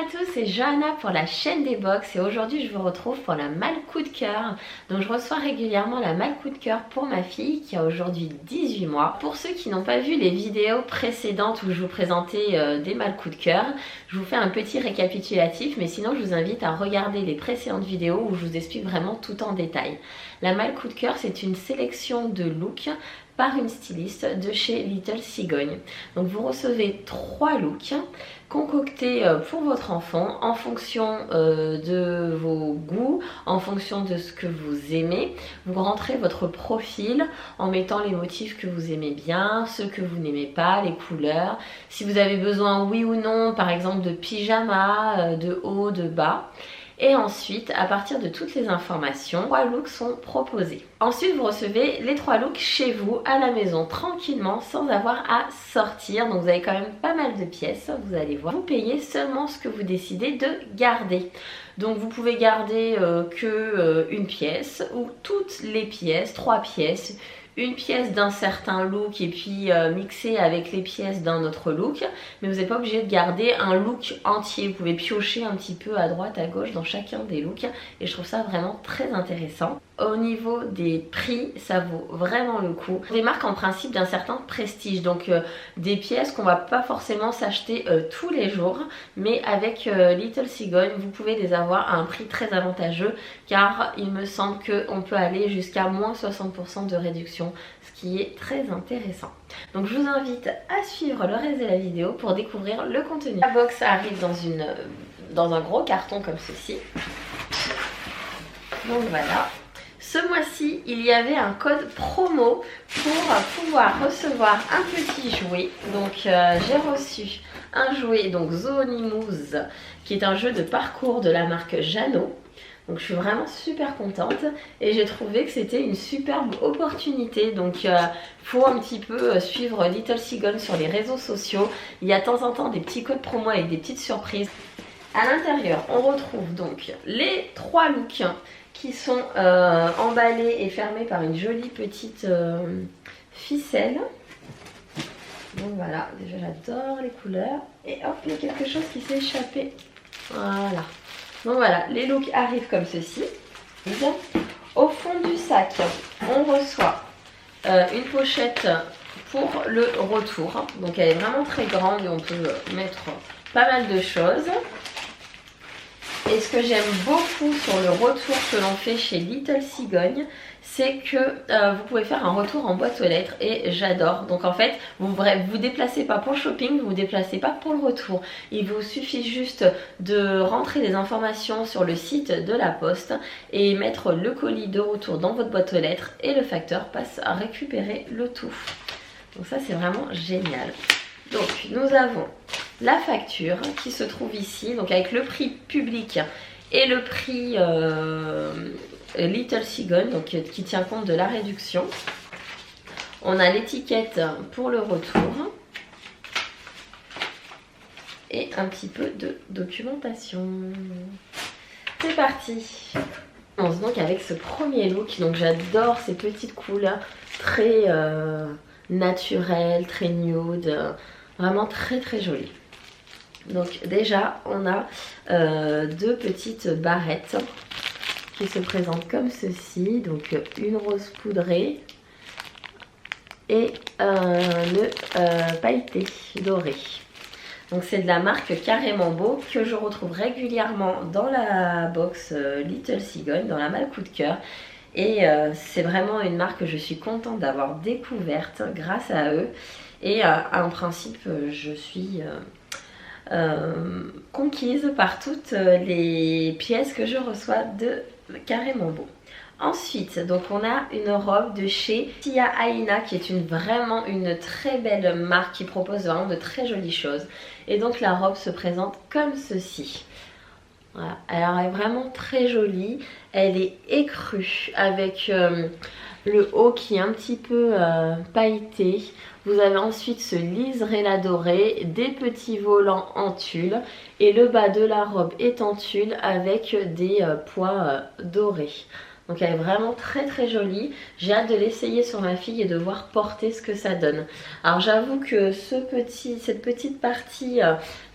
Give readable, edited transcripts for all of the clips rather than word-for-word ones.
à tous, c'est Johanna pour la chaîne des box et aujourd'hui je vous retrouve pour la malle coup de cœur. Donc je reçois régulièrement la malle coup de cœur pour ma fille qui a aujourd'hui 18 mois. Pour ceux qui n'ont pas vu les vidéos précédentes où je vous présentais des malles coup de cœur, je vous fais un petit récapitulatif, mais sinon je vous invite à regarder les précédentes vidéos où je vous explique vraiment tout en détail. La malle coup de cœur, c'est une sélection de looks par une styliste de chez Little Cigogne. Donc vous recevez 3 looks concoctés pour votre enfant en fonction de vos goûts, en fonction de ce que vous aimez. Vous rentrez votre profil en mettant les motifs que vous aimez bien, ceux que vous n'aimez pas, les couleurs. Si vous avez besoin, oui ou non, par exemple de pyjama, de haut, de bas. Et ensuite, à partir de toutes les informations, 3 looks sont proposés. Ensuite, vous recevez les 3 looks chez vous, à la maison, tranquillement, sans avoir à sortir. Donc vous avez quand même pas mal de pièces, vous allez voir. Vous payez seulement ce que vous décidez de garder. Donc vous pouvez garder une pièce ou toutes les pièces, 3 pièces. Une pièce d'un certain look et puis mixer avec les pièces d'un autre look, mais vous n'êtes pas obligé de garder un look entier. Vous pouvez piocher un petit peu à droite, à gauche dans chacun des looks et je trouve ça vraiment très intéressant. Au niveau des prix, ça vaut vraiment le coup. Des marques en principe d'un certain prestige, donc des pièces qu'on va pas forcément s'acheter tous les jours, mais avec Little Cigogne, vous pouvez les avoir à un prix très avantageux car il me semble qu'on peut aller jusqu'à moins 60% de réduction, ce qui est très intéressant. Donc je vous invite à suivre le reste de la vidéo pour découvrir le contenu. La box arrive dans un gros carton comme ceci. Donc voilà. Ce mois-ci, il y avait un code promo pour pouvoir recevoir un petit jouet. Donc j'ai reçu un jouet, donc Zoonimoose, qui est un jeu de parcours de la marque Jeannot. Donc je suis vraiment super contente et j'ai trouvé que c'était une superbe opportunité. Donc il faut un petit peu suivre Little Cigogne sur les réseaux sociaux. Il y a de temps en temps des petits codes promo avec des petites surprises. À l'intérieur, on retrouve donc les 3 looks qui sont emballés et fermés par une jolie petite ficelle. Donc voilà, déjà j'adore les couleurs. Et hop, il y a quelque chose qui s'est échappé. Voilà. Donc voilà, les looks arrivent comme ceci. Au fond du sac, on reçoit une pochette pour le retour. Donc elle est vraiment très grande et on peut mettre pas mal de choses. Et ce que j'aime beaucoup sur le retour que l'on fait chez Little Cigogne, c'est que vous pouvez faire un retour en boîte aux lettres et j'adore. Donc en fait, vous vous déplacez pas pour le shopping, vous vous déplacez pas pour le retour. Il vous suffit juste de rentrer des informations sur le site de la poste et mettre le colis de retour dans votre boîte aux lettres et le facteur passe à récupérer le tout. Donc ça c'est vraiment génial. Donc nous avons la facture qui se trouve ici, donc avec le prix public et le prix Little Cigogne, donc qui tient compte de la réduction. On a l'étiquette pour le retour et un petit peu de documentation. C'est parti. On commence donc avec ce premier look. Donc j'adore ces petites couleurs très naturelles, très nude, vraiment très très jolies. Donc déjà on a 2 petites barrettes qui se présentent comme ceci, donc une rose poudrée et le pailleté doré. Donc c'est de la marque Carrément Beau que je retrouve régulièrement dans la box Little Cigogne, dans la malle coup de cœur. Et c'est vraiment une marque que je suis contente d'avoir découverte grâce à eux. Et en principe je suis conquise par toutes les pièces que je reçois de Carrément Beau. Ensuite, donc on a une robe de chez Tia Aina qui est vraiment une très belle marque qui propose vraiment de très jolies choses. Et donc la robe se présente comme ceci. Voilà, alors elle est vraiment très jolie. Elle est écrue avec le haut qui est un petit peu pailleté. Vous avez ensuite ce liseré doré, des petits volants en tulle et le bas de la robe est en tulle avec des pois dorés. Donc elle est vraiment très jolie. J'ai hâte de l'essayer sur ma fille et de voir porter ce que ça donne. Alors j'avoue que cette petite partie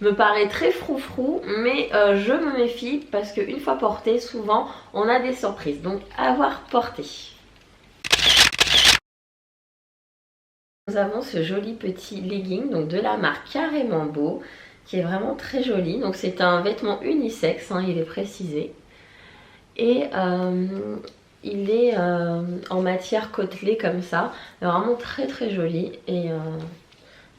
me paraît très froufrou, mais je me méfie parce qu'une fois portée, souvent on a des surprises. Donc à voir porter. Nous avons ce joli petit legging donc de la marque Carrément Beau qui est vraiment très joli. Donc c'est un vêtement unisexe, hein, il est précisé. Et il est en matière côtelée comme ça. Vraiment très joli. Et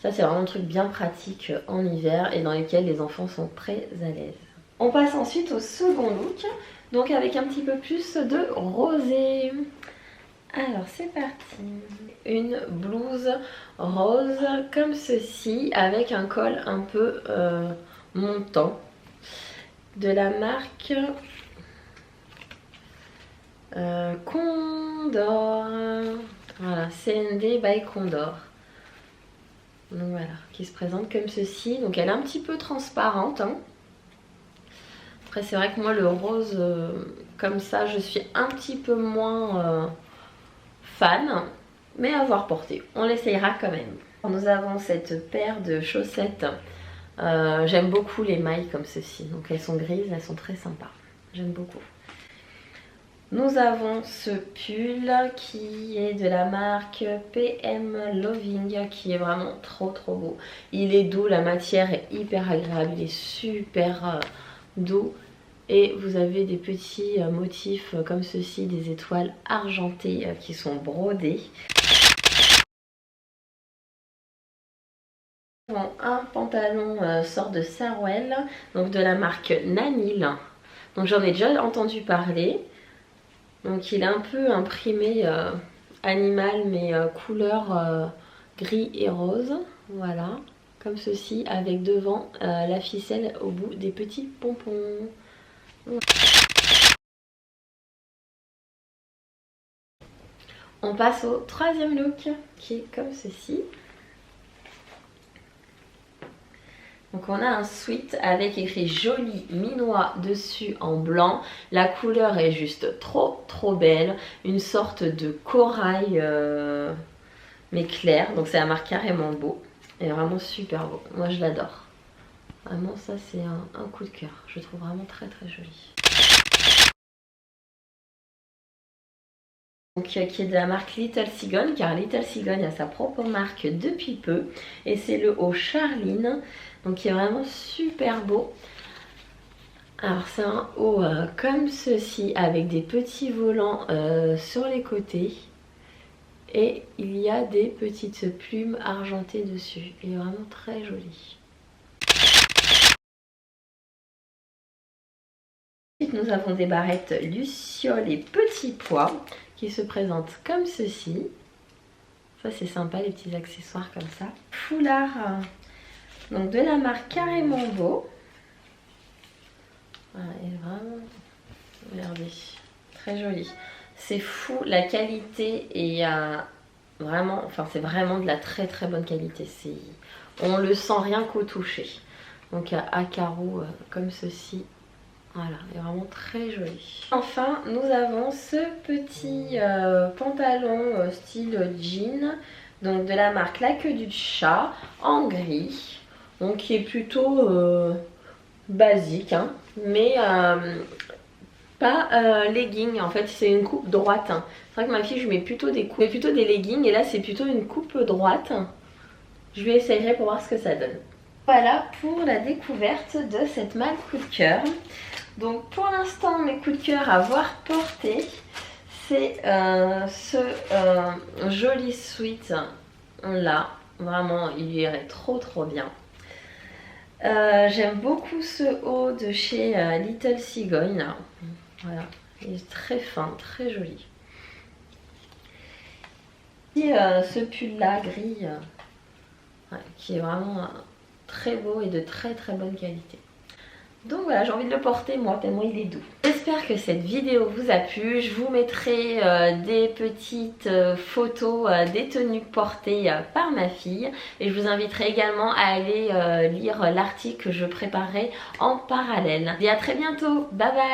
ça c'est vraiment un truc bien pratique en hiver et dans lequel les enfants sont très à l'aise. On passe ensuite au second look. Donc avec un petit peu plus de rosé. Alors c'est parti. Une blouse rose comme ceci avec un col un peu montant de la marque Condor. Voilà, CND by Condor. Donc voilà, qui se présente comme ceci. Donc elle est un petit peu transparente, hein. Après c'est vrai que moi le rose comme ça je suis un petit peu moins fan, mais à voir porter, on l'essayera quand même. Nous avons cette paire de chaussettes, j'aime beaucoup les mailles comme ceci, donc elles sont grises, elles sont très sympas, j'aime beaucoup. Nous avons ce pull qui est de la marque PM Loving, qui est vraiment trop beau. Il est doux, la matière est hyper agréable, il est super doux. Et vous avez des petits motifs comme ceci, des étoiles argentées qui sont brodées. Nous avons un pantalon sort de Sarwell, donc de la marque Nanil. Donc j'en ai déjà entendu parler. Donc il est un peu imprimé animal mais couleur gris et rose. Voilà, comme ceci, avec devant la ficelle au bout des petits pompons. On passe au troisième look qui est comme ceci. Donc on a un sweat avec écrit joli minois dessus en blanc. La couleur est juste trop belle. Une sorte de corail mais clair. Donc c'est la marque Carrément Beau. Et vraiment super beau. Moi je l'adore. Vraiment ça c'est un coup de cœur. Je trouve vraiment très joli. Donc, qui est de la marque Little Cigogne, car Little Cigogne a sa propre marque depuis peu. Et c'est le haut Charline, donc qui est vraiment super beau. Alors c'est un haut comme ceci, avec des petits volants sur les côtés. Et il y a des petites plumes argentées dessus. Il est vraiment très joli. Ensuite nous avons des barrettes Lucioles et Petits Pois qui se présentent comme ceci. Ça c'est sympa, les petits accessoires comme ça. Foulard donc de la marque Carrément Beau. Voilà, il est vraiment, regardez, très joli. C'est fou, la qualité est vraiment, enfin c'est vraiment de la très bonne qualité. On le sent rien qu'au toucher. Donc à carreaux comme ceci. Voilà, il est vraiment très joli. Enfin, nous avons ce petit pantalon style jean, donc de la marque La Queue du Chat, en gris, donc qui est plutôt basique, hein, mais pas legging. En fait, c'est une coupe droite. Hein. C'est vrai que ma fille, je mets plutôt des leggings, et là, c'est plutôt une coupe droite. Je vais essayer pour voir ce que ça donne. Voilà pour la découverte de cette malle coup de cœur. Donc pour l'instant mes coups de cœur à voir porter, c'est ce joli sweat là, vraiment il irait trop bien. J'aime beaucoup ce haut de chez Little Cigogne, voilà, il est très fin, très joli. Et ce pull là gris, ouais, qui est vraiment très beau et de très bonne qualité. Donc voilà, j'ai envie de le porter moi, tellement il est doux. J'espère que cette vidéo vous a plu. Je vous mettrai des petites photos des tenues portées par ma fille. Et je vous inviterai également à aller lire l'article que je préparerai en parallèle. Et à très bientôt, bye bye.